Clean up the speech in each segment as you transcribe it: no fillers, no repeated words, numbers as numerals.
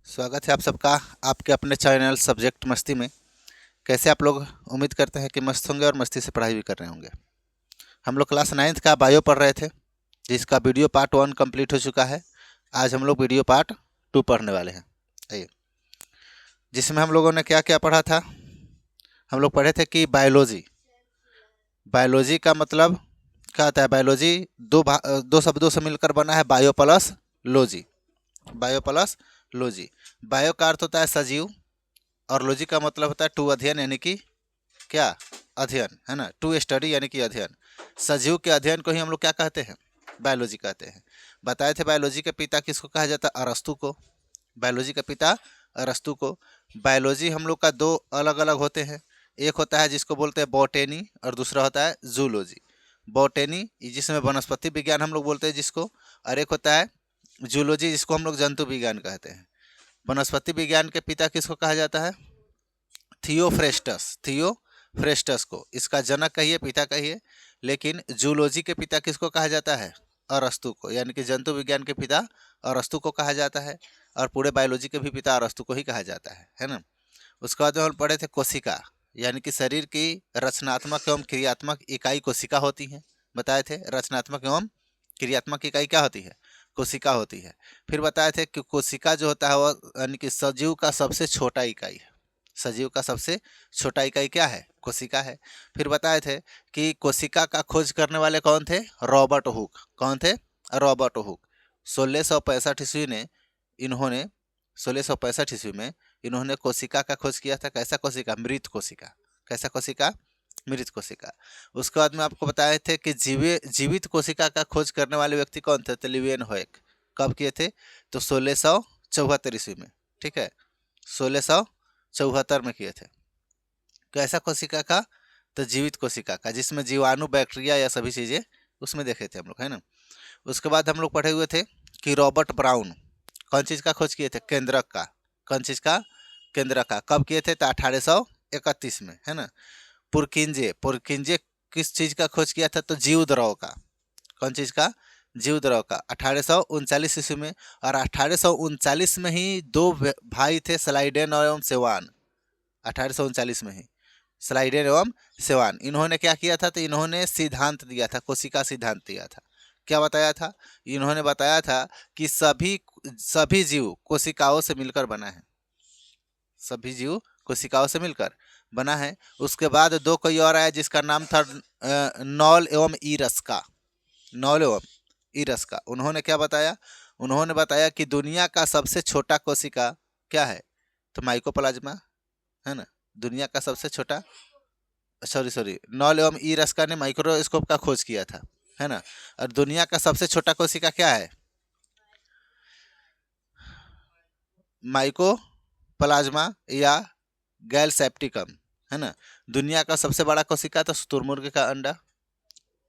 स्वागत है आप सबका आपके अपने चैनल सब्जेक्ट मस्ती में। कैसे आप लोग? उम्मीद करते हैं कि मस्त होंगे और मस्ती से पढ़ाई भी कर रहे होंगे। हम लोग क्लास 9th का बायो पढ़ रहे थे, जिसका वीडियो पार्ट 1 कंप्लीट हो चुका है। आज हम लोग वीडियो पार्ट 2 पढ़ने वाले हैं। आइए, जिसमें हम लोगों ने क्या क्या पढ़ा था। हम लोग पढ़े थे कि बायोलॉजी बायोलॉजी का मतलब क्या होता है। बायोलॉजी दो शब्दों से मिलकर बना है, bio plus logy. Bio plus logy. Bio का अर्थ होता है सजीव और लॉजी का मतलब होता है टू अध्ययन, यानी कि क्या अध्ययन, है ना। टू स्टडी यानी कि अध्ययन। सजीव के अध्ययन को ही हम लोग क्या कहते हैं? बायोलॉजी कहते हैं। बताए थे बायोलॉजी के पिता किसको कहा जाता है? अरस्तु को। बायोलॉजी का पिता अरस्तु को। बायोलॉजी हम लोग का दो अलग अलग होते हैं। एक होता है जिसको बोलते हैं बॉटेनी और दूसरा होता है जूलॉजी। बॉटेनी जिसमें वनस्पति विज्ञान हम लोग बोलते हैं जिसको, और एक होता है जूलॉजी जिसको हम लोग जंतु विज्ञान कहते हैं। वनस्पति विज्ञान के पिता किसको कहा जाता है? थियोफ्रेस्टस। थियोफ्रेस्टस को इसका जनक कहिए, पिता कहिए। लेकिन जूलॉजी के पिता किसको कहा जाता है? अरस्तु को, यानी कि जंतु विज्ञान के पिता अरस्तु को कहा जाता है। और पूरे बायोलॉजी के भी पिता अरस्तु को ही कहा जाता है ना। उसके बाद में हम पढ़े थे कोशिका, यानी कि शरीर की रचनात्मक एवं क्रियात्मक इकाई कोशिका होती है। बताए थे रचनात्मक एवं क्रियात्मक इकाई क्या होती है? कोशिका होती है। फिर बताए थे कि कोशिका जो होता है वह यानी कि सजीव का सबसे छोटा इकाई है। सजीव का सबसे छोटा इकाई क्या है? कोशिका है। फिर बताए थे कि कोशिका का खोज करने वाले कौन थे? Robert Hooke. कौन थे? Robert Hooke. 1665 ईस्वी ने इन्होंने 1665 ईस्वी में इन्होंने कोशिका का खोज किया था। कैसा कोशिका? मृत कोशिका। कैसा कोशिका? मृत कोशिका। उसके बाद में आपको बताए थे कि जीवित कोशिका का खोज करने वाले व्यक्ति कौन थे? तो लीवेनहोएक। कब किए थे? तो 1674 ईस्वी में। ठीक है, 1674 में किए थे। कैसा कोशिका का? तो जीवित कोशिका का, जिसमें जीवाणु, बैक्टीरिया या सभी चीजें उसमें देखे थे हम लोग, है ना। उसके बाद हम लोग पढ़े हुए थे कि रॉबर्ट ब्राउन कौन चीज का खोज किए थे? केंद्रक का। कौन चीज का? केंद्रक का। कब किए थे? तो 1831 में, है ना। पुरकिंजे पुरकिंजे किस चीज का खोज किया था? तो जीव द्रव का। कौन चीज का? जीव द्रव का। 1839 ईस्वी में। और 1839 में ही दो भाई थे, स्लाइडेन एवं सेवान। 1839 में ही स्लाइडेन एवं सेवान, इन्होंने क्या किया था? तो इन्होंने सिद्धांत दिया था, कोशिका सिद्धांत दिया था। क्या बताया था? इन्होंने बताया था कि सभी सभी जीव कोशिकाओं से मिलकर बना है। सभी जीव कोशिकाओं से मिलकर बना है। उसके बाद दो कोई और आया जिसका नाम था नॉल एवं ईरस का। नॉल एवं ईरस का। उन्होंने क्या बताया? उन्होंने बताया कि दुनिया का सबसे छोटा कोशिका क्या है? तो माइकोप्लाज्मा, है ना। दुनिया का सबसे छोटा, सॉरी नॉल एवं ईरस्का ने माइक्रोस्कोप का खोज किया था, है ना। और दुनिया का सबसे छोटा कोशिका क्या है? माइको प्लाज्मा या गैलसेप्टिकम, है ना। दुनिया का सबसे बड़ा कोशिका तो शुतुरमुर्ग का अंडा।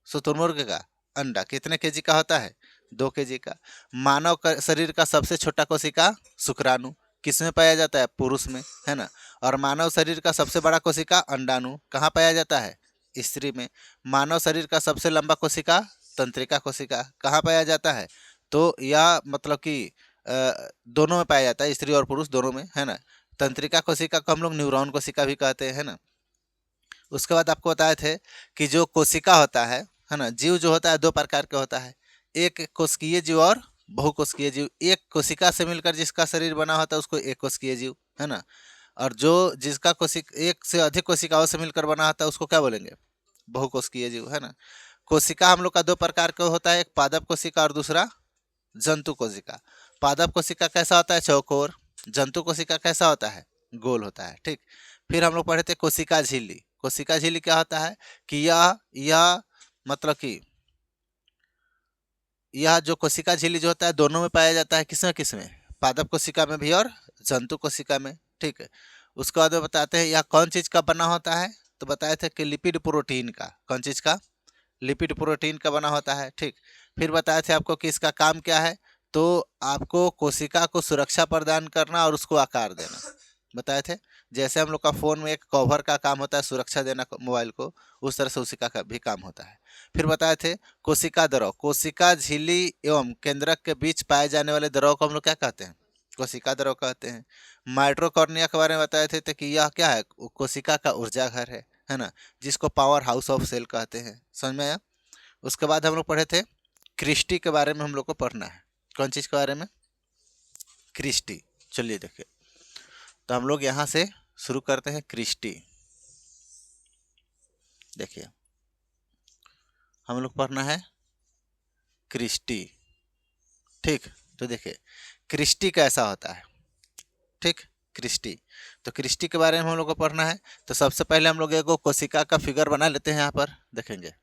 शुतुरमुर्ग का अंडा कितने केजी का होता है? 2 केजी का। मानव का शरीर का सबसे छोटा कोशिका शुक्राणु, किसमें पाया जाता है? पुरुष में, है ना। और मानव शरीर का सबसे बड़ा कोशिका अंडाणु कहाँ पाया जाता है? स्त्री में। मानव शरीर का सबसे लंबा कोशिका तंत्रिका कोशिका कहाँ पाया जाता है? तो यह मतलब कि दोनों में पाया जाता है, स्त्री और पुरुष दोनों में, है ना। तंत्रिका कोशिका को हम लोग न्यूरॉन कोशिका भी कहते हैं, है ना। उसके बाद आपको बताए थे कि जो कोशिका होता है ना, जीव जो होता है दो प्रकार का होता है। एक कोशिकीय जीव और बहुकोशिकीय जीव। एक कोशिका से मिलकर जिसका शरीर बना होता है उसको एक कोशिकीय जीव, है ना। और जो जिसका कोशिक एक से अधिक कोशिकाओं से मिलकर बना होता है उसको क्या बोलेंगे? बहुकोशिकीय जीव, है ना। कोशिका हम लोग का दो प्रकार का होता है, एक पादप कोशिका और दूसरा जंतु कोशिका। पादप कोशिका कैसा होता है? चौकोर। जंतु कोशिका कैसा होता है? गोल होता है, ठीक। फिर हम लोग पढ़े थे कोशिका झिल्ली। कोशिका झिल्ली क्या होता है कि यह मतलब कि यह जो कोशिका झिल्ली जो होता है दोनों में पाया जाता है। किसमें किसमें? पादप कोशिका में भी और जंतु कोशिका में, ठीक है। उसके बाद में बताते हैं यह कौन चीज का बना होता है? तो बताए थे कि लिपिड प्रोटीन का। कौन चीज का? लिपिड प्रोटीन का बना होता है, ठीक। फिर बताए थे आपको कि इसका काम क्या है? तो आपको कोशिका को सुरक्षा प्रदान करना और उसको आकार देना बताए थे। जैसे हम लोग का फोन में एक कवर का काम होता है सुरक्षा देना मोबाइल को, उस तरह से उसी का भी काम होता है। फिर बताए थे कोशिका द्रव। कोशिका झिल्ली एवं केंद्रक के बीच पाए जाने वाले द्रव को हम लोग क्या कहते हैं? कोशिका द्रव कहते हैं। माइटोकॉर्निया के बारे में बताए थे तो कि यह क्या है, कोशिका का ऊर्जा घर है ना, जिसको पावर हाउस ऑफ सेल कहते हैं। समझ में आया। उसके बाद हम लोग पढ़े थे क्रिस्टी के बारे में, हम लोग को पढ़ना है। कौन चीज़ के बारे में? क्रिस्टी। चलिए देखिए, तो हम लोग यहाँ से शुरू करते हैं क्रिस्टी। देखिए हम लोग पढ़ना है क्रिस्टी। ठीक, तो देखिए क्रिस्टी कैसा होता है। ठीक, क्रिस्टी, तो क्रिस्टी के बारे में हम लोग को पढ़ना है। तो सबसे पहले हम लोग एक कोशिका का फिगर बना लेते हैं। यहाँ पर देखेंगे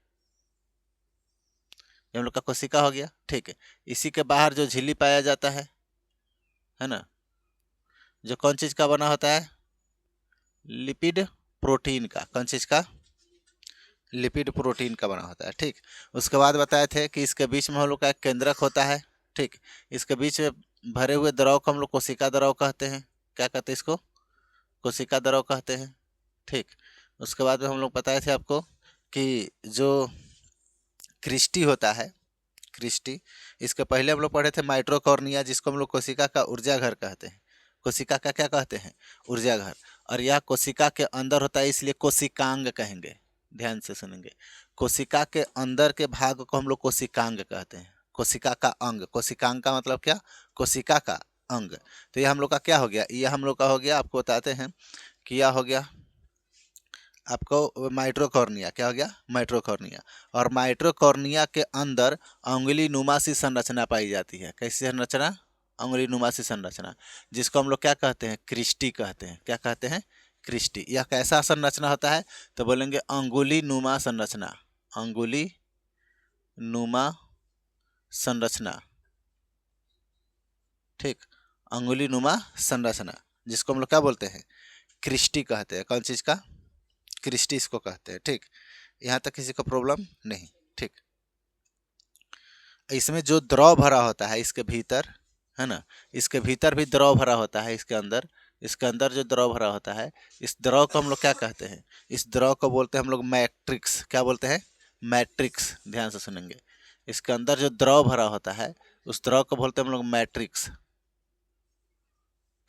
हम लोग का कोशिका हो गया। ठीक है, इसी के बाहर जो झिल्ली पाया जाता है ना, जो कौन चीज़ का बना होता है? लिपिड प्रोटीन का। कौन चीज़ का? लिपिड प्रोटीन का बना होता है। ठीक, उसके बाद बताए थे कि इसके बीच में हम लोग का एक केंद्रक होता है। ठीक, इसके बीच में भरे हुए द्रव को हम लोग कोशिका द्रव कहते हैं। क्या कहते हैं इसको? कोशिका द्रव कहते हैं। ठीक, उसके बाद में हम लोग बताए थे आपको कि जो क्रिस्टी होता है, क्रिस्टी, इसके पहले हम लोग पढ़े थे माइटोकॉर्निया, जिसको हम लोग कोशिका का ऊर्जा घर कहते हैं। कोशिका का क्या कहते हैं? ऊर्जा घर। और यह कोशिका के अंदर होता है, इसलिए कोशिकांग कहेंगे। ध्यान से सुनेंगे, कोशिका के अंदर के भाग को हम लोग कोशिकांग कहते हैं। कोशिका का अंग, कोशिकांग का मतलब क्या? कोशिका का अंग। तो यह हम लोग का क्या हो गया? यह हम लोग का हो गया, आपको बताते हैं कि यह हो गया आपको माइटोकॉर्निया। क्या हो गया? माइटोकॉर्निया। और माइटोकॉर्निया के अंदर अंगुली नुमा सी संरचना पाई जाती है। कैसी संरचना? अंगुली नुमा सी संरचना, जिसको हम लोग क्या कहते हैं? क्रिस्टी कहते हैं। क्या कहते हैं? क्रिस्टी। यह कैसा संरचना होता है? तो बोलेंगे अंगुली नुमा संरचना। अंगुली नुमा संरचना। ठीक, अंगुली नुमा संरचना, जिसको हम लोग क्या बोलते हैं? क्रिस्टी कहते हैं। कौन चीज़ का? क्रिस्टी इसको कहते हैं। ठीक, यहाँ तक किसी को प्रॉब्लम नहीं। ठीक, इसमें जो द्रव भरा होता है इसके भीतर, है ना, इसके भीतर भी द्रव भरा होता है। इसके अंदर जो द्रव भरा होता है, इस द्रव को हम लोग क्या कहते हैं? इस द्रव को बोलते हैं हम लोग मैट्रिक्स। क्या बोलते हैं? मैट्रिक्स। ध्यान से सुनेंगे, इसके अंदर जो द्रव भरा होता है उस द्रव को बोलते हैं हम लोग मैट्रिक्स।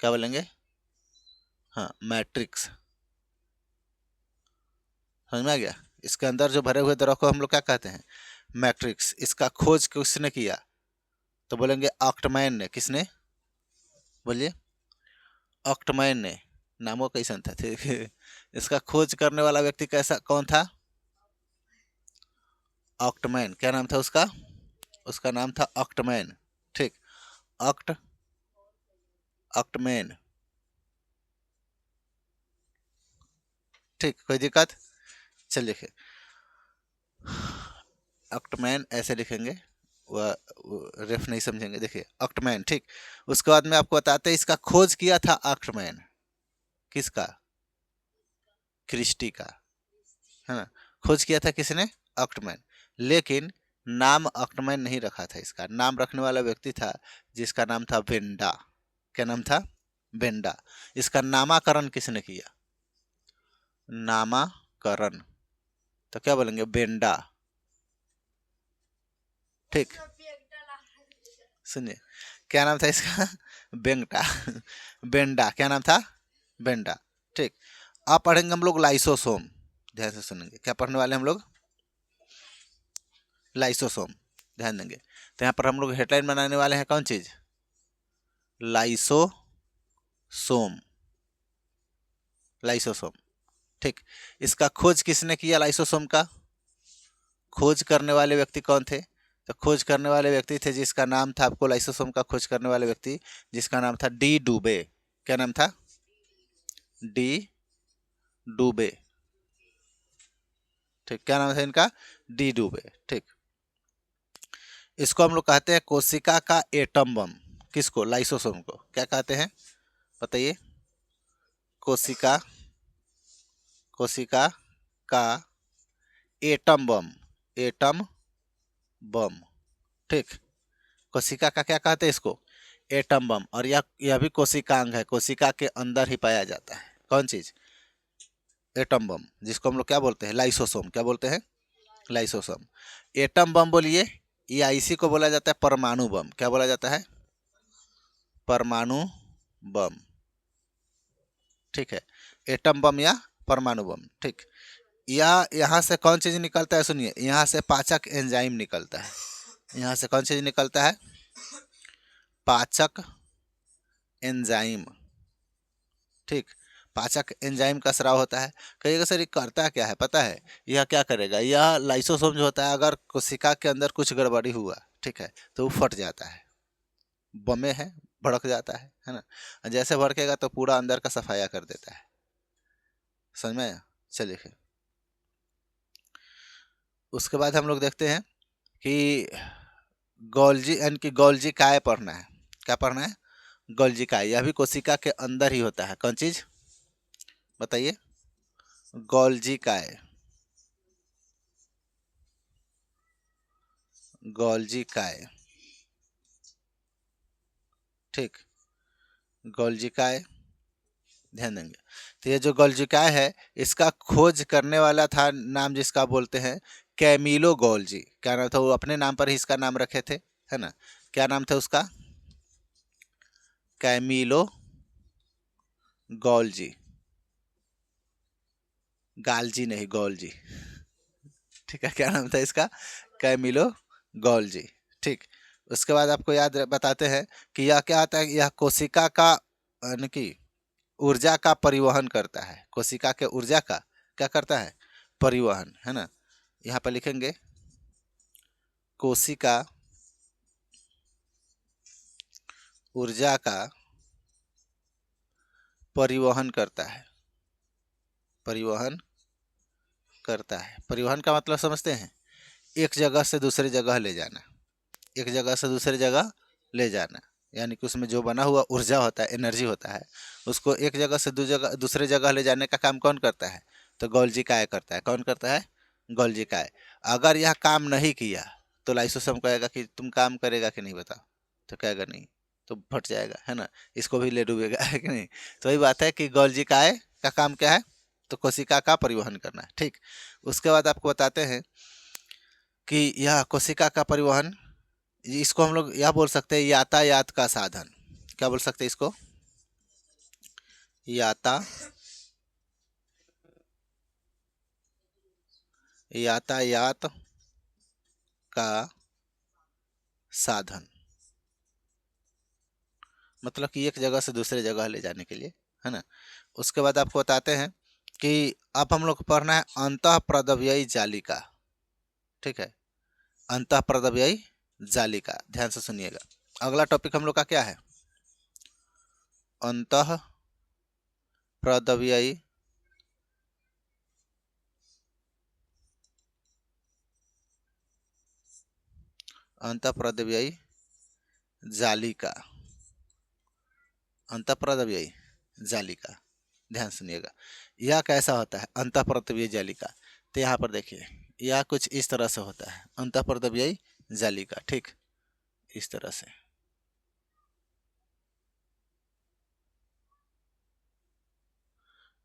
क्या बोलेंगे? हाँ, मैट्रिक्स। समझ में आ गया? इसके अंदर जो भरे हुए द्रव को हम लोग क्या कहते हैं? मैट्रिक्स। इसका खोज किसने किया? तो बोलेंगे ऑक्टमैन ने। किसने? बोलिए। ऑक्टमैन ने। नामों कैसा था? ठीक, इसका खोज करने वाला व्यक्ति कैसा, कौन था? ऑक्टमैन। क्या नाम था उसका? उसका नाम था ऑक्टमैन। ठीक, ऑक्टमैन। ठीक, कोई दिक्कत? चलिए लिखे ऑक्टमैन, ऐसे लिखेंगे, वह रेफ नहीं समझेंगे। देखिए ऑक्टमैन। ठीक, उसके बाद में आपको बताते हैं इसका खोज किया था ऑक्टमैन। किसका? क्रिस्टी का, है ना। खोज किया था किसने? ऑक्टमैन। लेकिन नाम ऑक्टमैन नहीं रखा था। इसका नाम रखने वाला व्यक्ति था जिसका नाम था बेंडा। क्या नाम था? बेंडा। इसका नामाकरण किसने किया? नामाकरण, तो क्या बोलेंगे? बेंडा। ठीक, सुनिए, क्या नाम था इसका? बेंगटा। बेंडा। क्या नाम था? बेंडा। ठीक, अब पढ़ेंगे हम लोग लाइसोसोम। ध्यान से सुनेंगे, क्या पढ़ने वाले हम लोग? लाइसोसोम। ध्यान देंगे, तो यहाँ पर हम लोग हेडलाइन बनाने वाले हैं। कौन चीज? लाइसोसोम। लाइसोसोम। ठीक, इसका खोज किसने किया? लाइसोसोम का खोज करने वाले व्यक्ति कौन थे? तो खोज करने वाले व्यक्ति थे जिसका नाम था, आपको लाइसोसोम का खोज करने वाले व्यक्ति जिसका नाम था डी डूबे। क्या नाम था? डी डूबे। ठीक, क्या नाम था इनका? डी डूबे। ठीक, इसको हम लोग कहते हैं कोशिका का एटम बम। किसको? लाइसोसोम को। क्या कहते हैं बताइए? कोशिका, कोशिका का एटम बम। Atom bomb. ठीक, कोशिका का क्या कहते हैं इसको? Atom bomb. और यह भी कोशिकांग है, कोशिका के अंदर ही पाया जाता है। कौन चीज? एटम बम, जिसको हम लोग क्या बोलते हैं? लाइसोसोम। क्या बोलते हैं? लाइसोसोम। एटम बम बोलिए, या इसी को बोला जाता है परमाणु बम। क्या बोला जाता है? परमाणु बम, ठीक है, एटम बम या परमाणु बम, ठीक। या यहाँ से कौन चीज निकलता है, सुनिए, यहाँ से पाचक एंजाइम निकलता है। यहाँ से कौन चीज निकलता है, पाचक एंजाइम, ठीक। पाचक एंजाइम का स्राव होता है। कहिएगा सर ये करता क्या है, पता है, यह क्या करेगा, यह लाइसोसोम जो होता है, अगर कोशिका के अंदर कुछ गड़बड़ी हुआ, ठीक है, तो वो फट जाता है, बमे है, भड़क जाता है ना। जैसे भड़केगा तो पूरा अंदर का सफाया कर देता है, समझ में आया। चलिए फिर उसके बाद हम लोग देखते हैं कि गोल्जी, यानी कि गोल्जी काय पढ़ना है। क्या पढ़ना है, गोल्जी काय। यह भी कोशिका के अंदर ही होता है। कौन चीज बताइए, गोल्जी काय, गोल्जी काय, ठीक, गोल्जी काय, ध्यान देंगे। तो ये जो गोल्जी काय है, इसका खोज करने वाला था, नाम जिसका बोलते हैं कैमिलो गोल्जी। क्या नाम था, वो अपने नाम पर ही इसका नाम रखे थे, है ना। क्या नाम था उसका, कैमिलो गोल्जी, गालजी नहीं, गोल्जी, ठीक है। क्या नाम था इसका, कैमिलो गोल्जी, ठीक। उसके बाद आपको याद बताते हैं कि यह क्या आता है, यह कोशिका का, यानी कि ऊर्जा का परिवहन करता है। कोशिका के ऊर्जा का क्या करता है, परिवहन, है ना। यहाँ पर लिखेंगे कोशिका ऊर्जा का परिवहन करता है, परिवहन करता है। परिवहन का मतलब समझते हैं, एक जगह से दूसरी जगह ले जाना, एक जगह से दूसरी जगह ले जाना, यानी कि उसमें जो बना हुआ ऊर्जा होता है, एनर्जी होता है, उसको एक जगह से दूसरे जगह ले जाने का काम कौन करता है, तो गोल्जी काय करता है। कौन करता है, गोल्जी काय। अगर यह काम नहीं किया तो लाइसोसोम कहेगा कि तुम काम करेगा कि नहीं बताओ, तो कहेगा नहीं, तो फट जाएगा, है ना, इसको भी ले डूबेगा, है कि नहीं। तो वही बात है कि गोल्जी काय का काम क्या है, तो कोशिका का परिवहन करना है, ठीक। उसके बाद आपको बताते हैं कि यह कोशिका का परिवहन, इसको हम लोग यह बोल सकते हैं यातायात का साधन। क्या बोल सकते हैं इसको, यातायात का साधन, मतलब कि एक जगह से दूसरे जगह ले जाने के लिए, है ना। उसके बाद आपको बताते हैं कि अब हम लोग को पढ़ना है अंतःप्रदव्ययी जालिका, ठीक है, अंतःप्रदव्ययी जालिका, ध्यान से सुनिएगा। अगला टॉपिक हम लोग का क्या है, अंतःप्रदव्ययी अंतःप्रदव्ययी जालिका, अंतःप्रदव्ययी जालिका, ध्यान सुनिएगा। यह कैसा होता है अंतःप्रदव्ययी जालिका, तो यहाँ पर देखिए, यह कुछ इस तरह से होता है अंतःप्रदव्ययी जालिका, ठीक, इस तरह से।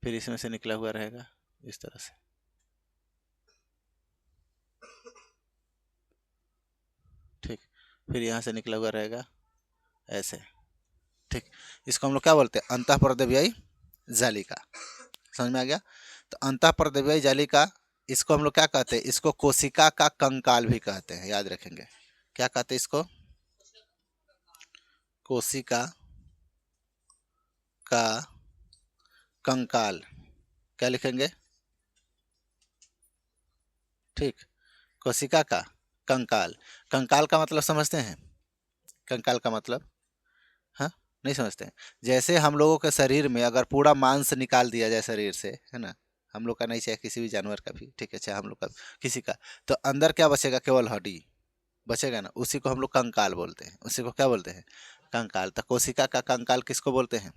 फिर इसमें से निकला हुआ रहेगा इस तरह से, ठीक। फिर यहाँ से निकला हुआ रहेगा ऐसे, ठीक। इसको हम लोग क्या बोलते हैं, अंतःप्रदव्ययी जालिका, समझ में आ गया। तो अंतःप्रदव्ययी जालिका, इसको हम लोग क्या कहते हैं, इसको कोशिका का कंकाल भी कहते हैं, याद रखेंगे। क्या कहते हैं इसको, कोशिका का कंकाल, क्या लिखेंगे, ठीक, कोशिका का कंकाल। कंकाल का मतलब समझते हैं, कंकाल का मतलब, हाँ, नहीं समझते हैं। जैसे हम लोगों के शरीर में अगर पूरा मांस निकाल दिया जाए शरीर से, है ना, हम लोग का नहीं, चाहे किसी भी जानवर का भी, ठीक है, चाहे हम लोग का किसी का, तो अंदर क्या बचेगा, केवल हड्डी बचेगा ना, उसी को हम लोग कंकाल बोलते हैं। उसी को क्या बोलते हैं, कंकाल। तो कोशिका का कंकाल किसको बोलते हैं,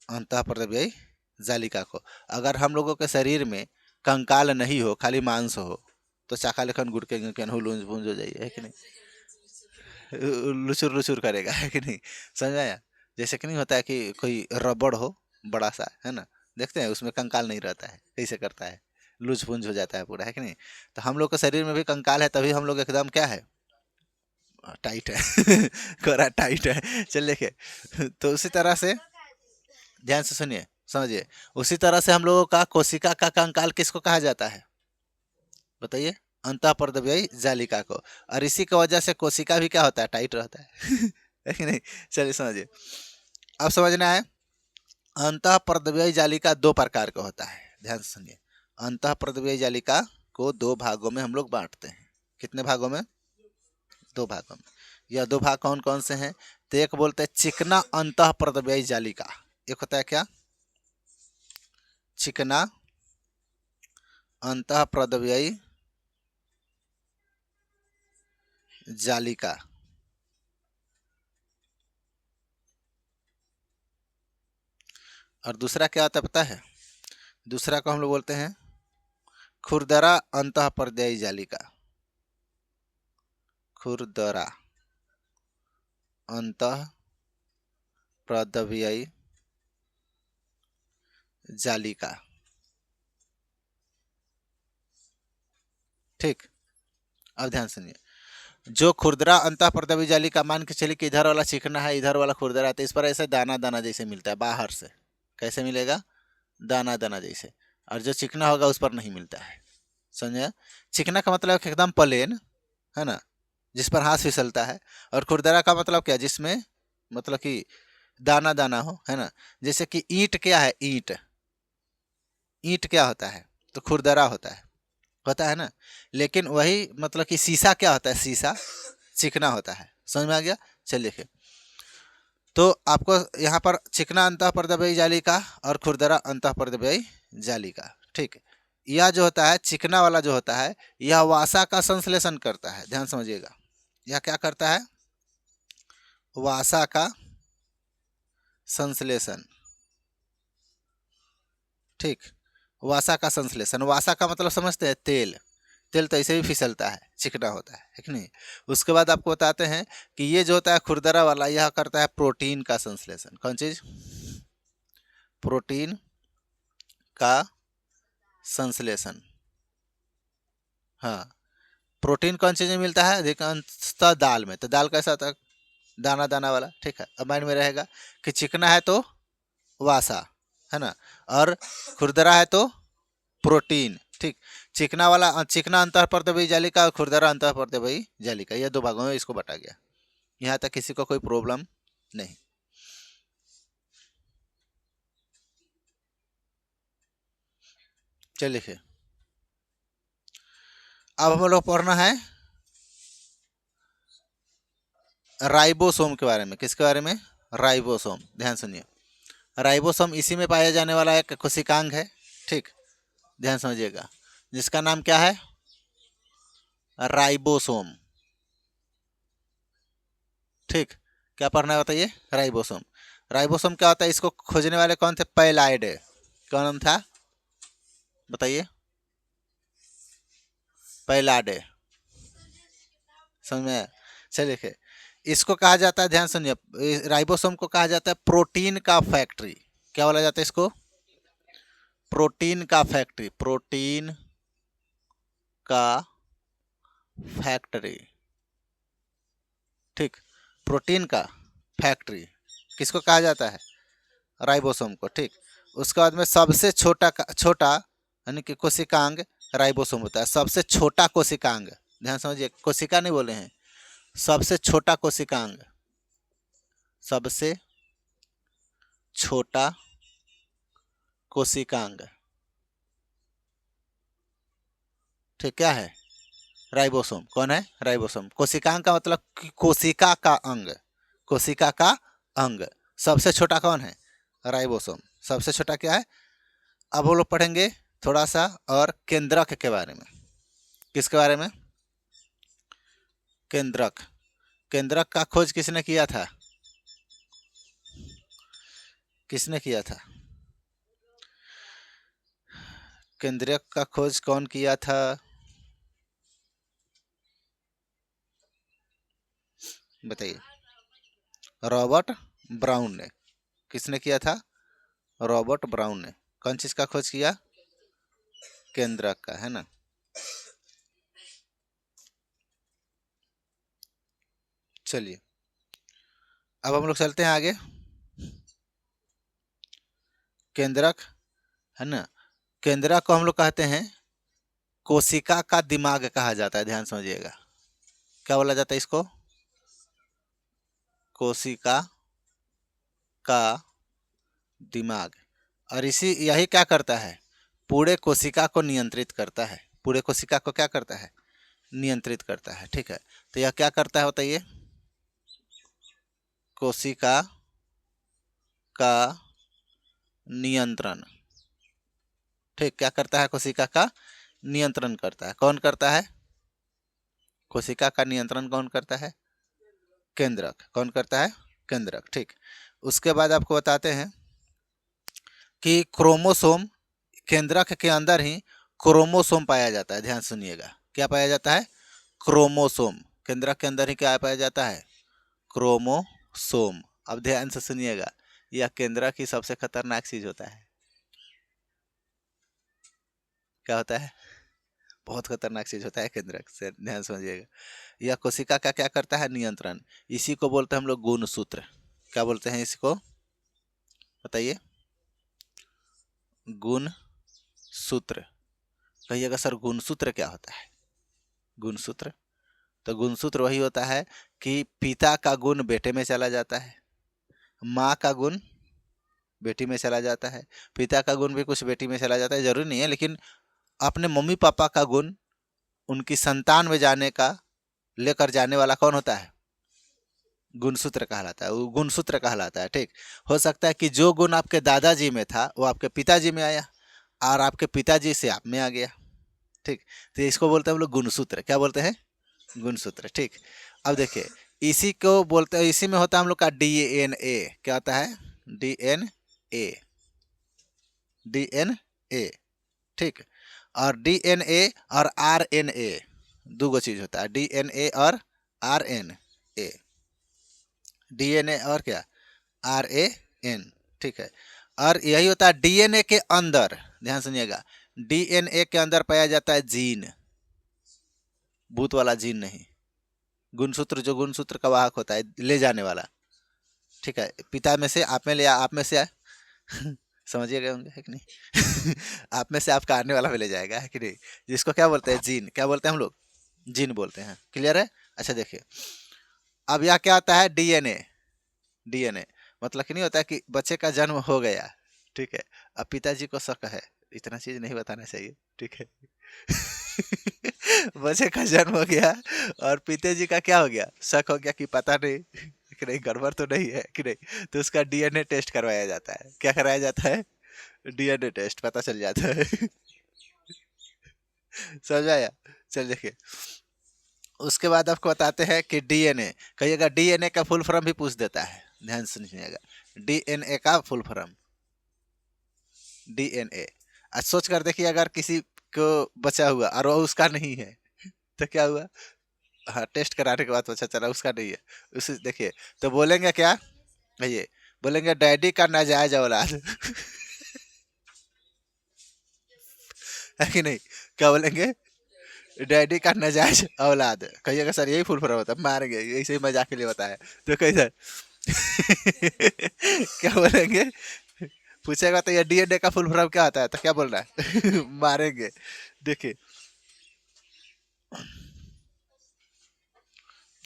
अंतःप्रदव्ययी जालिका को। अगर हम लोगों के शरीर में कंकाल नहीं हो, खाली मांस हो, तो चाका लेखन गुड़केंगे, केनहू लूंज भूंज हो जाइए, है कि नहीं, लुचुर लुचुर करेगा, है कि नहीं, समझ आया। जैसे कि नहीं होता है कि कोई रबड़ हो बड़ा सा, है ना, देखते हैं उसमें कंकाल नहीं रहता है, कैसे करता है, लूज पुंज हो जाता है पूरा, है कि नहीं। तो हम लोग के शरीर में भी कंकाल है, तभी हम लोग एकदम क्या है, टाइट है कोरा टाइट है। चल देखिए, तो उसी तरह से ध्यान से सुनिए, समझिए। उसी तरह से हम लोगों का कोशिका का कंकाल किसको कहा जाता है बताइए? अंतःपर्दव्यायी जालिका को। और इसी की वजह से कोशिका भी क्या होता है, टाइट रहता है है कि नहीं? चलिए समझिए, अब समझना है। अंतःपर्दव्यायी जालिका दो प्रकार का होता है, ध्यान से सुनिए। अंतःपर्दव्यायी जालिका को दो भागों में हम लोग बांटते हैं। कितने भागों में? दो भागों में। यह दो भाग कौन कौन से हैं? तो एक बोलते हैं चिकना अंतःपर्दव्यायी जालिका, एक होता है क्या? चिकना अंतःपर्दव्यायी जालिका। और दूसरा क्या होता है पता है? दूसरा को हम लोग बोलते हैं खुरदरा अंतःपर्दव्यायी जालिका। खुरदरा अंतःपर्दव्यायी जालिका। ठीक, अब ध्यान सुनिए। जो खुरदरा अंतःपर्दव्यायी जालिका, मान के चलिए कि इधर वाला चिकना है, इधर वाला खुरदरा है, तो इस पर ऐसे दाना दाना जैसे मिलता है बाहर से। कैसे मिलेगा? दाना दाना जैसे। और जो चिकना होगा उस पर नहीं मिलता है, समझे? चिकना का मतलब एकदम प्लेन, है ना, जिस पर हाथ फिसलता है। और खुरदरा का मतलब क्या? जिसमें मतलब कि दाना दाना हो, है ना। जैसे कि ईंट क्या है? ईंट, ईंट क्या होता है? तो खुरदरा होता है ना। लेकिन वही मतलब कि शीशा क्या होता है? शीशा चिकना होता है। समझ में आ गया? चलिए देखिए, तो आपको यहाँ पर चिकना अंतःपर्दव्यायी जालिका और खुरदरा अंतःपर्दव्यायी जालिका, ठीक है। यह जो होता है चिकना वाला जो होता है, यह वासा का संश्लेषण करता है। ध्यान समझिएगा, यह क्या करता है? वासा का संश्लेषण, ठीक। वासा का संश्लेषण, वासा का मतलब समझते हैं? तेल। तेल तो ऐसे भी फिसलता है, चिकना होता है कि नहीं? उसके बाद आपको बताते हैं कि ये जो होता है खुरदरा वाला, यह करता है प्रोटीन का संश्लेषण। कौन चीज? प्रोटीन का संश्लेषण। हाँ, प्रोटीन कौन चीज में मिलता है? अधिकांशतः दाल में। तो दाल कैसा होता है? दाना दाना वाला, ठीक है। अब माइंड में रहेगा कि चिकना है तो वासा, है ना, और खुरदरा है तो प्रोटीन, ठीक। चिकना वाला चिकना अंतःपर्दव्यायी जालिका और खुरदरा अंतःपर्दव्यायी जालिका, ये दो भागों में इसको बांटा गया। यहाँ तक किसी को कोई प्रॉब्लम नहीं। चलिए लिखिए, अब हम लोग पढ़ना है राइबोसोम के बारे में। किसके बारे में? राइबोसोम। ध्यान सुनिए, राइबोसोम इसी में पाया जाने वाला एक कोशिकांग है, ठीक। ध्यान समझिएगा, जिसका नाम क्या है? राइबोसोम, ठीक। क्या पढ़ना है बताइए? राइबोसोम। राइबोसोम क्या होता है? इसको खोजने वाले कौन थे? पैलाइडे। कौन नाम था बताइए? पैलाडे। समझ में आया? चलिए देखिए, इसको कहा जाता है, ध्यान सुनिए, राइबोसोम को कहा जाता है प्रोटीन का फैक्ट्री। क्या बोला जाता है इसको? प्रोटीन का फैक्ट्री। प्रोटीन का फैक्ट्री, ठीक। प्रोटीन का फैक्ट्री किसको कहा जाता है? राइबोसोम को, ठीक। उसके बाद में सबसे छोटा यानी कि कोशिकांग राइबोसोम होता है। सबसे छोटा कोशिकांग, ध्यान समझिए, कोशिका नहीं बोले हैं, सबसे छोटा कोशिकांग, सबसे छोटा कोशिकांग, ठीक। क्या है? राइबोसोम। कौन है? राइबोसोम। कोशिकांग का मतलब कि कोशिका का अंग, कोशिका का अंग। सबसे छोटा कौन है? राइबोसोम। सबसे छोटा क्या है? अब वो लोग पढ़ेंगे थोड़ा सा और केंद्रक के बारे में। किसके बारे में? केंद्रक। केंद्रक का खोज किसने किया था? किसने किया था? केंद्रक का खोज कौन किया था? बताइए। रॉबर्ट ब्राउन ने। किसने किया था? रॉबर्ट ब्राउन ने। कौन चीज का खोज किया? केंद्रक का, है ना। चलिए अब हम लोग चलते हैं आगे। केंद्रक है ना, केंद्रक को हम लोग कहते हैं कोशिका का दिमाग कहा जाता है। ध्यान समझिएगा, क्या बोला जाता है इसको? कोशिका का दिमाग। और इसी यही क्या करता है, पूरे कोशिका को नियंत्रित करता है। पूरे कोशिका को क्या करता है? नियंत्रित करता है। ठीक है, तो यह क्या करता है बताइए? कोशिका का नियंत्रण। ठीक, क्या करता है? कोशिका का नियंत्रण करता है। कौन करता है? कोशिका का नियंत्रण कौन करता है? केंद्रक। कौन करता है? केंद्रक। ठीक, उसके बाद आपको बताते हैं कि क्रोमोसोम, केंद्रक के अंदर ही क्रोमोसोम पाया जाता है। ध्यान सुनिएगा, क्या पाया जाता है? क्रोमोसोम। केंद्रक के अंदर ही क्या पाया जाता है? क्रोमोसोम। अब ध्यान से सुनिएगा, यह केंद्रक की सबसे खतरनाक चीज होता है। क्या होता है? बहुत खतरनाक चीज होता है केंद्रक से। ध्यान समझिएगा, यह कोशिका का क्या करता है? नियंत्रण। इसी को बोलते हैं हम लोग गुणसूत्र। क्या बोलते हैं इसको? बताइए। गुणसूत्र। कहिएगा सर गुणसूत्र क्या होता है? गुणसूत्र, तो गुणसूत्र वही होता है कि पिता का गुण बेटे में चला जाता है, माँ का गुण बेटी में चला जाता है, पिता का गुण भी कुछ बेटी में चला जाता है, जरूरी नहीं है, लेकिन अपने मम्मी पापा का गुण उनकी संतान में जाने का, लेकर जाने वाला कौन होता है? गुणसूत्र कहलाता है। वो गुणसूत्र कहलाता है। ठीक, हो सकता है कि जो गुण आपके दादाजी में था वो आपके पिताजी में आया, और आपके पिताजी से आप में आ गया। ठीक, तो इसको बोलते हैं हम लोग गुणसूत्र। क्या बोलते हैं? गुणसूत्र। ठीक, अब देखिए, इसी को बोलते हैं, इसी में होता है हम लोग का डीएनए। क्या होता है? डीएनए। डीएनए। ठीक, और डीएनए और आरएनए दो गो चीज होता है, डीएनए और आरएनए। डीएनए और क्या? आरएएन। ठीक है, और यही होता है डीएनए के अंदर। ध्यान सुनिएगा, डीएनए के अंदर पाया जाता है जीन, भूत वाला जीन नहीं, गुणसूत्र, जो गुणसूत्र का वाहक होता है, ले जाने वाला। ठीक है, पिता में से आप में ले, आप में से समझिए गए होंगे, है कि नहीं? आप में से आपका आने वाला में ले जाएगा, है कि नहीं? जिसको क्या बोलते हैं? जीन। क्या बोलते हैं हम लोग? जीन बोलते हैं। क्लियर है? अच्छा देखिए, अब यह क्या आता है? डीएनए। डीएनए मतलब कि नहीं होता है कि बच्चे का जन्म हो गया, ठीक है, अब पिताजी को शक है, इतना चीज नहीं बताना चाहिए, ठीक है। बच्चे का जन्म हो गया और पिताजी का क्या हो गया? शक हो गया कि पता नहीं कि नहीं, गड़बड़ तो नहीं है कि नहीं, तो उसका डीएनए टेस्ट करवाया जाता है। क्या कराया जाता है? डीएनए टेस्ट, पता चल जाता है। समझ आया? चल देखिए, उसके बाद आपको बताते हैं कि डीएनए, कहिएगा डीएनए का फुल फॉर्म भी पूछ देता है। ध्यान सुनिएगा, डीएनए का फुल फॉर्म, डीएनए। आज सोच कर देखिए, अगर किसी को बचा हुआ और वो उसका नहीं है तो क्या हुआ? हाँ, टेस्ट कराने के बाद पता चला उसका नहीं है। उसे देखिए, तो बोलेंगे क्या? ये बोलेंगे डैडी का नाजायज औलाद। है कि नहीं? क्या बोलेंगे? डैडी का नाजायज औलाद। कहिएगा सर यही फुल फॉर्म होता है, मारेंगे, ऐसे ही मजाक के लिए बताया तो कैसे? क्या बोलेंगे? पूछेगा तो ये डीएनए का फुल फॉर्म क्या होता है, तो क्या बोल रहा है? मारेंगे। देखिए,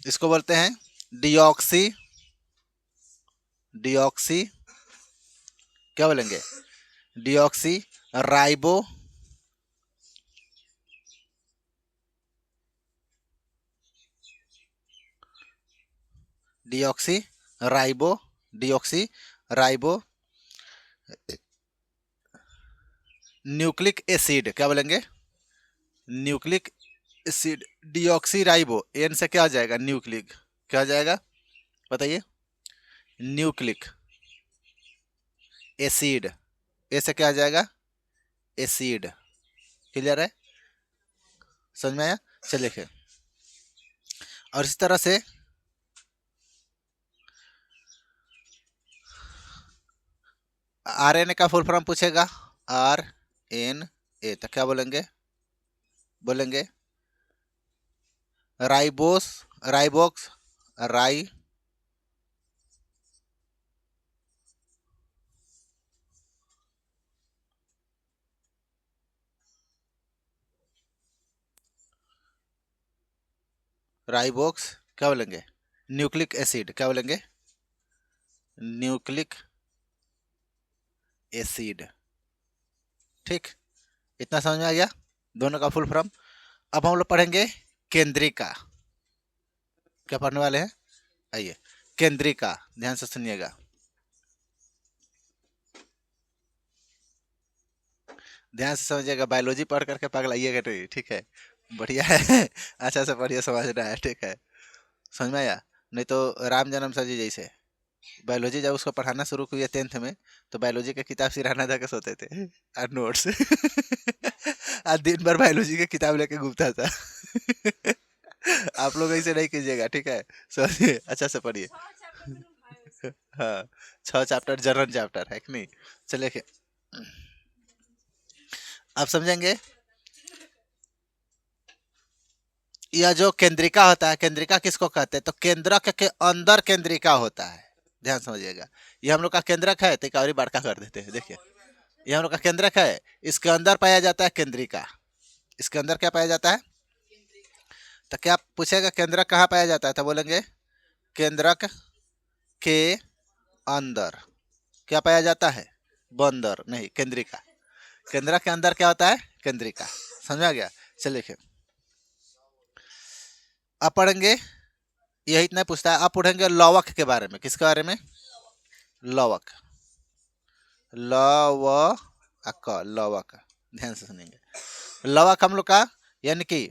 इसको बोलते हैं डिऑक्सी, डिऑक्सी, क्या बोलेंगे? Deoxy ribo, deoxy ribo, deoxy ribo nucleic acid. क्या बोलेंगे? Nucleic acid, deoxy ribo. N से क्या आ जाएगा? न्यूक्लिक। क्या आ जाएगा बताइए? Nucleic acid. ए से क्या आ जाएगा? एसिड। क्लियर है? समझ में आया? चलिए देखिए, और इस तरह से आरएनए का फुल फॉर्म पूछेगा, आर एन ए, तो क्या बोलेंगे? बोलेंगे राइबोस, राइबोक्स, राई, राइबोक्स, क्या बोलेंगे, न्यूक्लिक एसिड, क्या बोलेंगे, न्यूक्लिक एसिड। ठीक, इतना समझ में आ गया दोनों का फुल फॉर्म। अब हम लोग पढ़ेंगे केंद्रिका। क्या पढ़ने वाले हैं, आइए, केंद्रिका, ध्यान से सुनिएगा। ध्यान से समझिएगा, बायोलॉजी पढ़ करके पगलाइएगा नहीं, ठीक है, बढ़िया है। अच्छा से पढ़िए, समझना है, ठीक है, समझ में आया। नहीं तो राम जन्म सर जी जैसे बायोलॉजी जब उसको पढ़ाना शुरू किया 10th में, तो बायोलॉजी की किताब सिराना जाके सोते थे और नोट्स। आज दिन भर बायोलॉजी की किताब लेके घूमता था। आप लोग ऐसे नहीं कीजिएगा, ठीक है, समझिए, अच्छा से पढ़िए। हाँ, 6 चैप्टर जनरल चैप्टर है कि नहीं। चलिए, आप समझेंगे। यह जो केंद्रिका होता है, केंद्रिका किसको कहते हैं, तो केंद्रक के अंदर केंद्रिका होता है। ध्यान समझिएगा, ये हम लोग का केंद्रक है, तो एक और बड़का कर देते हैं, देखिए, ये हम लोग का केंद्रक है, इसके अंदर पाया जाता है केंद्रिका। इसके अंदर क्या पाया जाता है, तो क्या पूछेगा केंद्रक कहाँ पाया जाता है, तो बोलेंगे केंद्रक के अंदर क्या पाया जाता है, बंदर नहीं, केंद्रिका। केंद्रक के अंदर क्या होता है, केंद्रिका। समझा गया। चलिए, अब पढ़ेंगे, यही इतना पूछता है। अब पढ़ेंगे लवक के बारे में। किसके बारे में, लवक, लवक, लवक, ध्यान से सुनेंगे। लवक हम लोग का यानी कि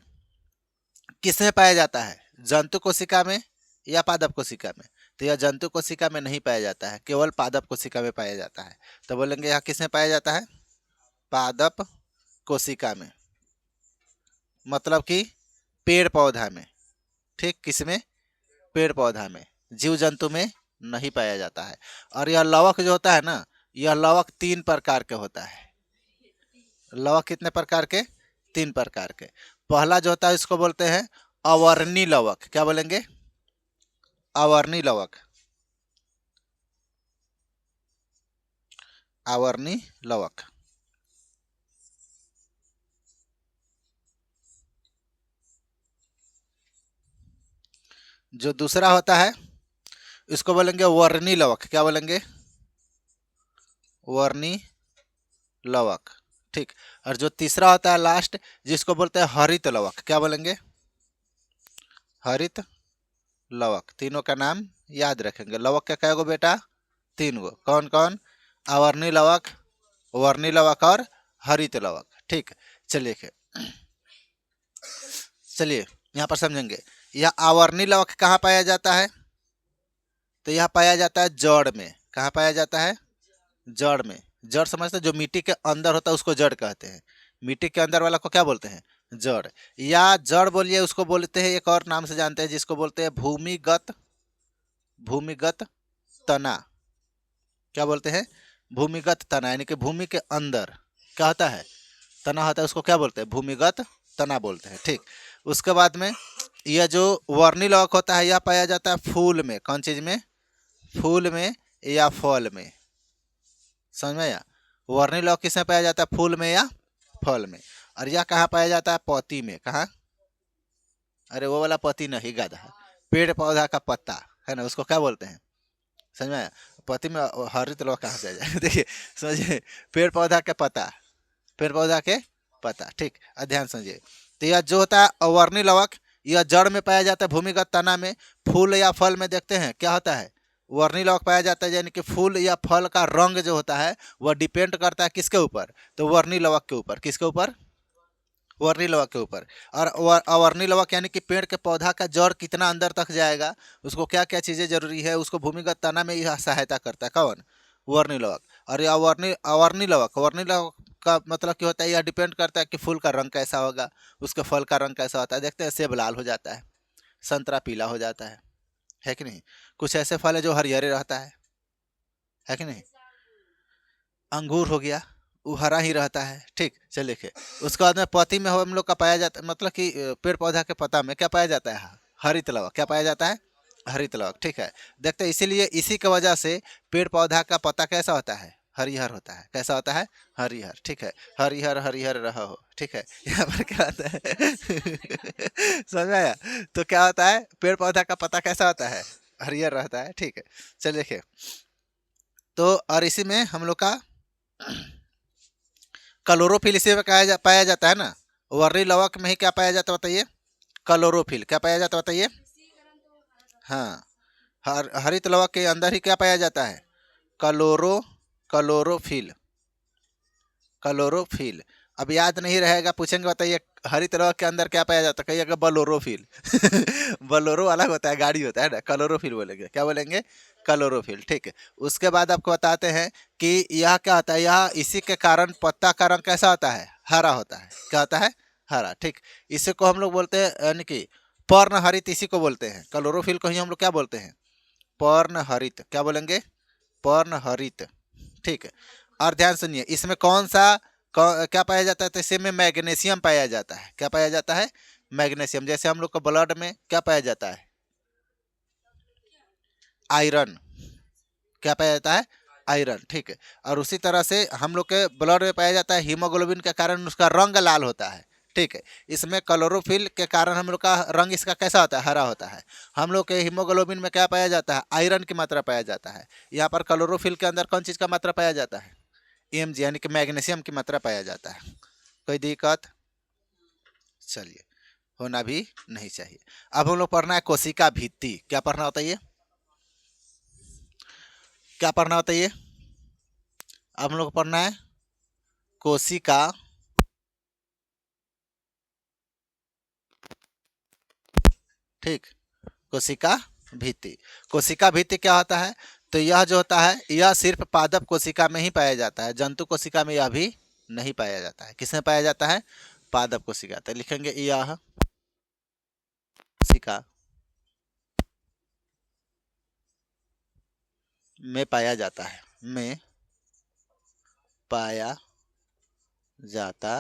किसमें पाया जाता है, जंतु कोशिका में या पादप कोशिका में, तो यह जंतु कोशिका में नहीं पाया जाता है, केवल पादप कोशिका में पाया जाता है। तो बोलेंगे यहाँ किसमें पाया जाता है, पादप कोशिका में, मतलब कि पेड़ पौधा में। ठीक, किसमें, पेड़ पौधा में, जीव जंतु में नहीं पाया जाता है। और यह लवक जो होता है ना, यह लवक 3 प्रकार के होता है। लवक कितने प्रकार के, 3 प्रकार के। पहला जो होता है इसको बोलते हैं अवर्णी लवक। क्या बोलेंगे, अवर्णी लवक, अवर्णी लवक। जो दूसरा होता है इसको बोलेंगे वर्णी लवक। क्या बोलेंगे, वर्णी लवक। ठीक, और जो तीसरा होता है लास्ट, जिसको बोलते हैं हरित लवक। क्या बोलेंगे, हरित लवक। तीनों का नाम याद रखेंगे। लवक के कै गो बेटा, 3 गो। कौन कौन, अवर्णी लवक, वर्णी लवक और हरित लवक। ठीक, चलिए, चलिए यहाँ पर समझेंगे। यह आवर्णी लवक कहाँ पाया जाता है, तो यह पाया जाता है जड़ में। कहाँ पाया जाता है, जड़ में। जड़ समझते हैं, जो मिट्टी के अंदर होता है उसको जड़ कहते हैं। मिट्टी के अंदर वाला को क्या बोलते हैं, जड़। या जड़ बोलिए, उसको बोलते हैं एक और नाम से जानते हैं, जिसको बोलते हैं भूमिगत, भूमिगत तना। क्या बोलते हैं, भूमिगत तना, यानी कि भूमि के अंदर क्या होता है, तना होता है, उसको क्या बोलते हैं, भूमिगत तना बोलते हैं। ठीक, उसके बाद में यह जो वर्णी लवक होता है, यह पाया जाता है फूल में। कौन चीज में, फूल में या फल में। समझ में आया, वर्णी लवक किसमें पाया जाता है, फूल में या फल में। और यह कहाँ पाया जाता है, पत्ती में। कहाँ, अरे वो वाला पत्ती नहीं, गधा, पेड़ पौधा का पत्ता है ना, उसको क्या बोलते हैं। समझ में आया, पत्ती में हरित लवक कहाँ से आ जाए। देखिए, समझिए, पेड़ पौधा के पत्ता, पेड़ पौधा के पत्ता। ठीक, ध्यान समझिए। तो यह जो होता है अवर्णी लवक, यह जड़ में पाया जाता है, भूमिगत तना में। फूल या फल में देखते हैं क्या होता है, वर्णी लवक पाया जाता है, यानी कि फूल या फल का रंग जो होता है वह डिपेंड करता है किसके ऊपर, तो वर्णी लवक के ऊपर। किसके ऊपर, वर्णी लवक के ऊपर। और अवर्णी लवक यानी कि पेड़ के पौधा का जड़ कितना अंदर तक जाएगा, उसको क्या क्या चीज़ें जरूरी है, उसको भूमिगत तना में यह सहायता करता है। कौन, वर्णी लवक। और यह अवर्णी, अवर्णी लवक, वर्णी लवक का मतलब क्या होता है, यह डिपेंड करता है कि फूल का रंग कैसा होगा, उसके फल का रंग कैसा होता है। देखते हैं, सेब लाल हो जाता है, संतरा पीला हो जाता है कि नहीं। कुछ ऐसे फल है जो हरिहरे रहता है कि नहीं। अंगूर हो गया, वो हरा ही रहता है। ठीक, चलिए, उसके बाद में पत्ती में हम लोग का पाया जाता है, मतलब कि पेड़ पौधा के पत्ता में क्या पाया जाता है, हरित लवक। क्या पाया जाता है, हरित लवक, ठीक है। देखते हैं, इसीलिए इसी की वजह से पेड़ पौधा का पत्ता कैसा होता है, हरिहर होता है। कैसा होता है, हरिहर, ठीक है। हरिहर हरिहर रहा हो, ठीक है। यहाँ पर क्या होता है समझ में आया? तो क्या होता है, पेड़ पौधा का पत्ता कैसा होता है, हरिहर रहता है, ठीक है। चलिए देखिए, तो और इसी में हम लोग का क्लोरोफिल इसी में पाया जाता है ना। वर्री लवक में ही क्या पाया जाता है बताइए, क्लोरोफिल। क्या पाया जाता है बताइए? हाँ, हरित लवक के अंदर ही क्या पाया जाता है, क्लोरोफिल। क्लोरोफिल। अब याद नहीं रहेगा, पूछेंगे बताइए हरित लवक के अंदर क्या पाया जाता है, कहिएगा बलोरोफिल बलोरो अलग होता है, गाड़ी होता है ना, क्लोरोफिल बोलेंगे। क्या बोलेंगे, क्लोरोफिल, ठीक है। उसके बाद आपको बताते हैं कि यह क्या होता है, यह इसी के कारण पत्ता का रंग कैसा होता है, हरा होता है। क्या होता है, हरा, ठीक। इसी को हम लोग बोलते हैं, यानी कि पर्ण हरित इसी को बोलते हैं। क्लोरोफिल को ही हम लोग क्या बोलते हैं, पर्ण हरित। क्या बोलेंगे, पर्ण हरित, ठीक है। और ध्यान सुनिए, इसमें कौन सा क्या पाया जाता है, तो इसमें मैग्नीशियम पाया जाता है। क्या पाया जाता है, मैग्नीशियम। जैसे हम लोग को ब्लड में क्या पाया जाता है, आयरन। क्या पाया जाता है, आयरन, ठीक है। और उसी तरह से हम लोग के ब्लड में पाया जाता है हीमोग्लोबिन के कारण उसका रंग लाल होता है, ठीक है। इसमें क्लोरोफिल के कारण हम लोग का रंग इसका कैसा होता है, हरा होता है। हम लोग के हीमोग्लोबिन में क्या पाया जाता है, आयरन की मात्रा पाया जाता है। यहाँ पर क्लोरोफिल के अंदर कौन चीज़ का मात्रा पाया जाता है, Mg यानी कि मैग्नीशियम की मात्रा पाया जाता है। कोई दिक्कत, चलिए, होना भी नहीं चाहिए। अब हम लोग पढ़ना है कोशिका भित्ति। क्या पढ़ना होता है ये, क्या पढ़ना होता है ये, अब हम लोग पढ़ना है कोशिका, ठीक। कोशिका भित्ति। कोशिका भित्ति क्या होता है, तो यह जो होता है यह सिर्फ पादप कोशिका में ही पाया जाता है, जंतु कोशिका में यह भी नहीं पाया जाता है। किसमें पाया जाता है, पादप कोशिका। तो लिखेंगे यह कोशिका में पाया जाता है, में पाया जाता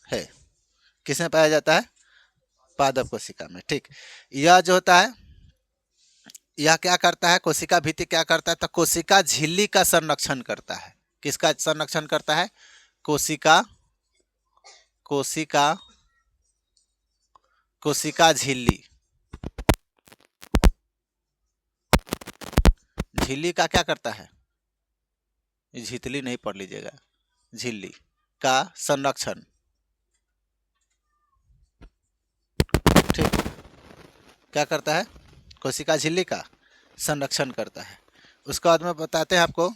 है। किसमें पाया जाता है, पादप कोशिका में, ठीक। यह जो होता है, यह क्या करता है, कोशिका भित्ति क्या करता है, तो कोशिका झिल्ली का संरक्षण करता है। किसका संरक्षण करता है, कोशिका, कोशिका, कोशिका झिल्ली। झिल्ली का क्या करता है, झिल्ली नहीं पढ़ लीजिएगा, झिल्ली का संरक्षण, ठीक। क्या करता है, कोशिका झिल्ली का संरक्षण करता है। उसके बाद में बताते हैं आपको,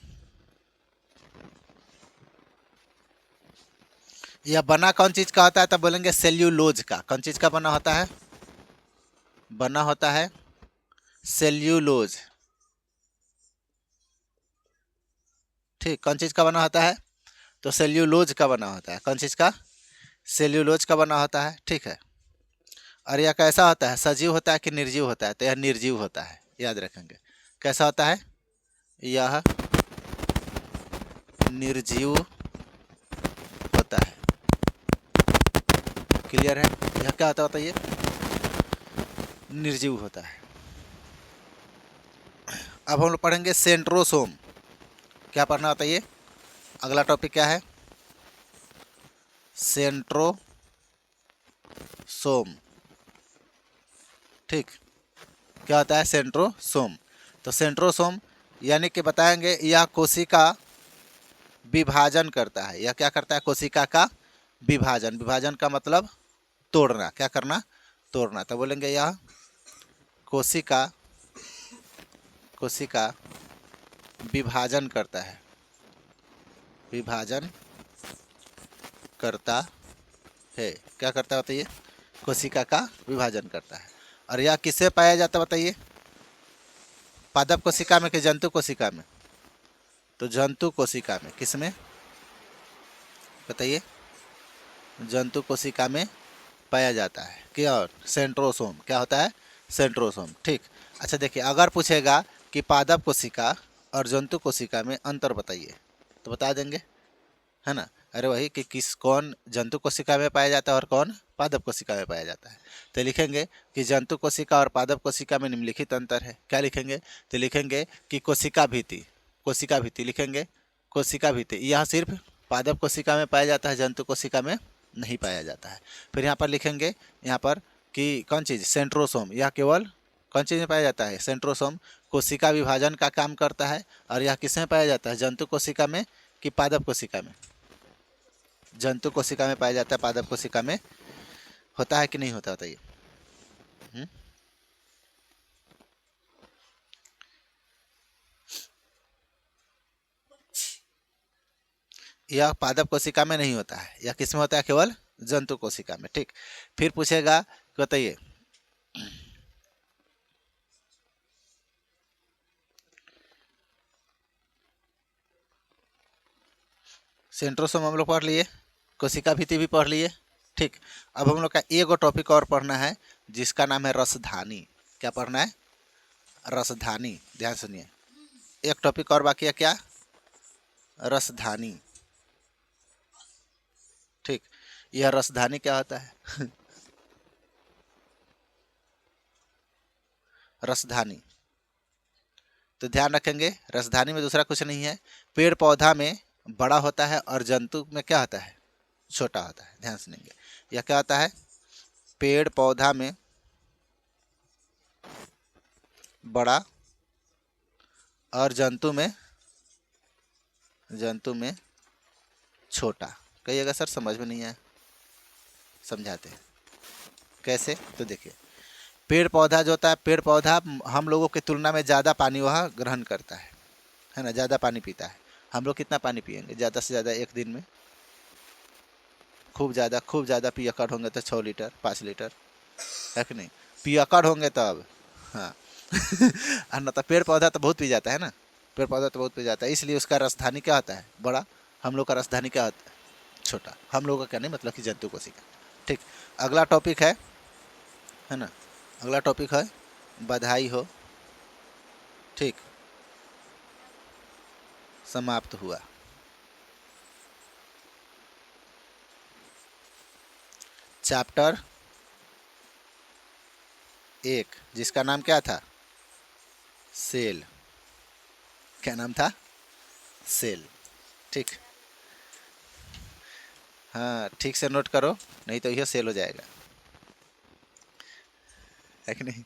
यह बना कौन चीज का होता है, तब बोलेंगे सेल्यूलोज का। कौन चीज का बना होता है, बना होता है सेल्यूलोज, ठीक। कौन चीज का बना होता है, तो सेल्यूलोज का बना होता है। कौन चीज का, सेल्यूलोज का बना होता है, ठीक है। और यह कैसा होता है, सजीव होता है कि निर्जीव होता है, तो यह निर्जीव होता है, याद रखेंगे। कैसा होता है, यह निर्जीव होता है। क्लियर है, यह क्या होता है, ये निर्जीव होता है। अब हम लोग पढ़ेंगे सेंट्रोसोम। क्या पढ़ना होता है ये, अगला टॉपिक क्या है, सेंट्रोसोम, ठीक। क्या होता है, सेंट्रोसोम। तो सेंट्रोसोम यानी कि बताएंगे, यह कोशिका विभाजन करता है। यह क्या करता है, कोशिका का विभाजन। विभाजन का मतलब तोड़ना। क्या करना, तोड़ना। तो बोलेंगे यह कोशिका, कोशिका विभाजन करता है, विभाजन करता है। क्या करता है बताइए, कोशिका का विभाजन करता है। और यह किससे पाया जाता है बताइए, पादप कोशिका में कि जंतु कोशिका में, तो जंतु कोशिका में। किस में बताइए, जंतु कोशिका में पाया जाता है। क्या, और सेंट्रोसोम। क्या होता है, सेंट्रोसोम, ठीक। अच्छा देखिए, अगर पूछेगा कि पादप कोशिका और जंतु कोशिका में अंतर बताइए, तो बता देंगे, है ना। अरे वही कि कौन जंतु कोशिका में पाया जाता है और कौन पादप कोशिका में पाया जाता है। तो लिखेंगे कि जंतु कोशिका और पादप कोशिका में निम्नलिखित अंतर है। क्या लिखेंगे? तो लिखेंगे कि कोशिका भित्ति लिखेंगे, कोशिका भित्ति यह सिर्फ पादप कोशिका में पाया जाता है, जंतु कोशिका में नहीं पाया जाता है। फिर यहाँ पर लिखेंगे, यहाँ पर कि कौन चीज़, सेंट्रोसोम, यह केवल कौन चीज़ में पाया जाता है, सेंट्रोसोम कोशिका विभाजन का काम करता है। और यह किस में पाया जाता है, जंतु कोशिका में कि पादप कोशिका में? जंतु कोशिका में पाया जाता है, पादप कोशिका में होता है कि नहीं होता, बताइए। यह पादप कोशिका में नहीं होता है, यह किस में होता है, केवल जंतु कोशिका में। ठीक, फिर पूछेगा, बताइए सेंट्रोसोम हम लोग पढ़ लिए, कोशिका भित्ति भी पढ़ लिए। ठीक, अब हम लोग का एक टॉपिक और पढ़ना है जिसका नाम है रसधानी। क्या पढ़ना है? रसधानी। ध्यान सुनिए, एक टॉपिक और बाकी है, क्या? रसधानी। ठीक, यह रसधानी क्या होता है? रसधानी, तो ध्यान रखेंगे, रसधानी में दूसरा कुछ नहीं है, पेड़ पौधा में बड़ा होता है और जंतु में क्या होता है, छोटा होता है। ध्यान सुनेंगे, यह क्या होता है, पेड़ पौधा में बड़ा और जंतु में छोटा। कहिएगा सर समझ में नहीं आया, समझाते हैं कैसे। तो देखिए, पेड़ पौधा जो होता है, पेड़ पौधा हम लोगों की तुलना में ज़्यादा पानी वह ग्रहण करता है ना, ज़्यादा पानी पीता है। हम लोग कितना पानी पिएंगे ज़्यादा से ज़्यादा एक दिन में? खूब ज़्यादा पियक्कड़ होंगे तो 6 लीटर 5 लीटर, है कि नहीं? पियक्कड़ होंगे तब, हाँ। और न तो पेड़ पौधा तो बहुत पी जाता है ना, पेड़ पौधा तो बहुत पी जाता है, इसलिए उसका राजधानी क्या होता है, बड़ा। हम लोग का राजधानी क्या होता है, छोटा। हम लोगों का क्या नहीं, मतलब कि जंतु कोशिका। ठीक, अगला टॉपिक है ना, अगला टॉपिक है बधाई हो। ठीक, समाप्त हुआ। चैप्टर 1 जिसका नाम क्या था, सेल। क्या नाम था, सेल। ठीक, हाँ ठीक से नोट करो, नहीं तो यह सेल हो जाएगा, है कि नहीं।